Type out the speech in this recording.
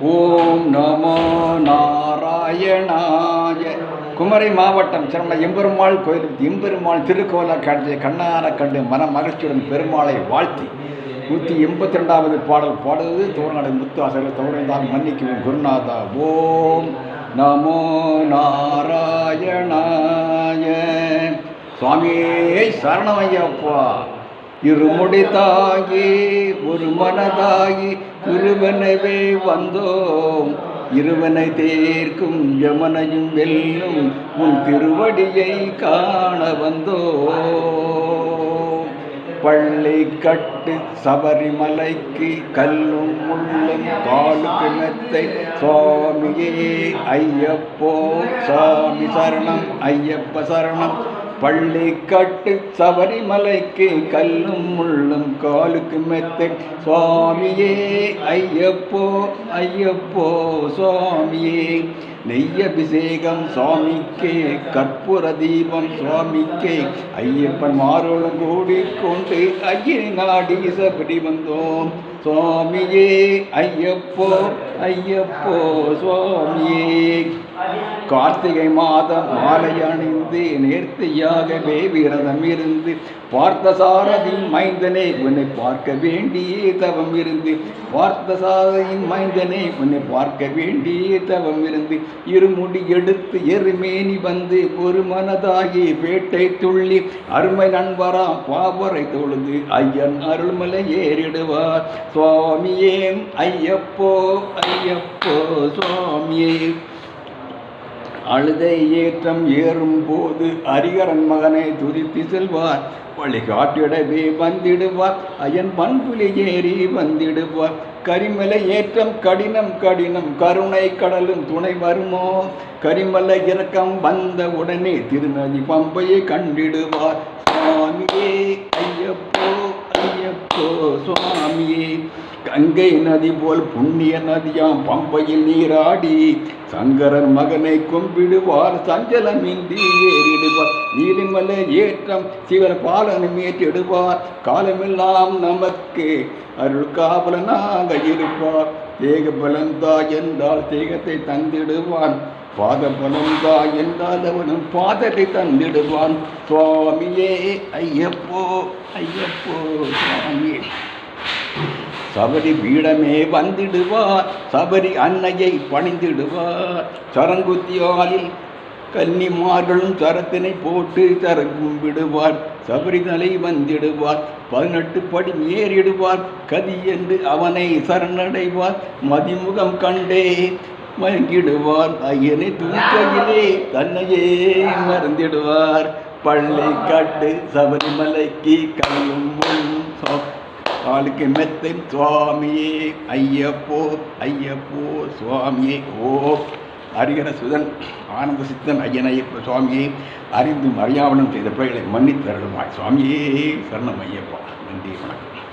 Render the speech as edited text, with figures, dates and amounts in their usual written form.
ஓம் நமோ நாராயணாய. குமரி மாவட்டம் சிறந்த எம்பெருமாள் கோயில் எம்பெருமாள் திருக்கோயிலை காட்சியை கண்ணார கண்டு மன மகிழ்ச்சியுடன் பெருமாளை வாழ்த்தி 182வது பாடல் பாடுவது தோரணை முத்தாசர்கள் தவறுந்தால் மன்னிக்குவேன் குருநாதா. ஓம் நமோ நாராயணாய. சுவாமியே சரணமையப்பா. இருமுடிதாகி ஒரு மனதாகி இருவனவே வந்தோம். இருவனை தேர்க்கும் யமனையும் வெல்லும் உன் திருவடியை காண வந்தோம். பள்ளி கட்டு சபரிமலைக்கு கல்லும் முள்ளும் காலுக்கு மெத்தை சுவாமியே ஐயப்போ சாமி சரணம் ஐயப்ப சரணம். பள்ளி கட்டு சபரிமலைக்கு கல்லும் முள்ளும் காலுக்கு மெத்தை சுவாமியே ஐயப்போ ஐயப்போ சுவாமியே. நெய்யபிஷேகம் சுவாமிக்கே கற்பூர தீபம் சுவாமிக்கே. ஐயப்பன் மாரோடும் கூடிக்கொண்டு ஐயனை நாடி சபரி வந்தோம். சுவாமியே ஐயப்போ ஐயப்போ சுவாமியே. கார்த்திகை மாதம் மாலை அணிந்து நேர்த்தியாகவே விரதம் இருந்து பார்த்த சாரதியின் மைந்தனே உன்னை பார்க்க வேண்டிய தவம் இருந்து. பார்த்த சாரதியின் மைந்தனே உன்னை பார்க்க வேண்டிய தவம் இருந்து. இருமுடி எடுத்து எருமேனி வந்து ஒரு மனதாகி பேட்டை துள்ளி அருமை நண்பராம் பாவரை தொழுது ஐயன் அருள்மலை ஏறிடுவார். சுவாமியே ஐயப்போ ஐயப்போ சுவாமியே. அழுதை ஏற்றம் ஏறும் போது அரிகரன் மகனை துதித்து செல்வார். வழிகாட்டிடவே வந்திடுவார் ஐயன் பண்புலி ஏறி வந்திடுவார். கரிமலை ஏற்றம் கடினம் கடினம் கருணை கடலும் துணை வருமோ. கரிமலை இறக்கம் வந்த உடனே திருநதி பம்பையை கண்டிடுவார். சுவாமியே ஐயப்போ ஐயப்போ சுவாமியே. கங்கை நதி போல் புண்ணிய நதியாம் பம்பையில் நீராடி சங்கரர் மகனை கும்பிடுவார். சஞ்சலமின்றி ஏறிடுவார். நீலிமலை ஏற்றம் சிவர் பாலனும் ஏற்றிடுவார். காலமெல்லாம் நமக்கு அருள் காவலனாக இருப்பார். தேக பலந்தா என்றால் தேகத்தை தந்திடுவான். பாத பலந்தா என்றால் அவனும் பாதத்தை தந்திடுவான். சுவாமியே ஐயப்போ ஐயப்போ சுவாமியே. சபரி பீடமே வந்திடுவார். சபரி அன்னையை பணிந்திடுவார். சரங்குத்தியாலில் கன்னிமார்களும் சரத்தினை போட்டு சரங்கும் விடுவார். சபரிதலை வந்திடுவார். 18 படி ஏறிடுவார். கதி என்று அவனை சரணடைவார். மதிமுகம் கண்டே மயங்கிடுவார். ஐயனை தூக்கையிலே தன்னையே மறந்திடுவார். பள்ளி கட்டு சபரிமலைக்கு கல்லும் முள்ளும் காலுக்கு மெத்தை சுவாமியே ஐயப்போ ஐயப்போ சுவாமியே. ஓ ஹரிஹர சுதன் ஆனந்த சித்தன் ஐயன் ஐயப்ப சுவாமியை அறிந்தும் அறியாமலும் செய்த பிழைகளை மன்னித்து தருமாய். சுவாமியே சரணம் ஐயப்பா. நன்றி வணக்கம்.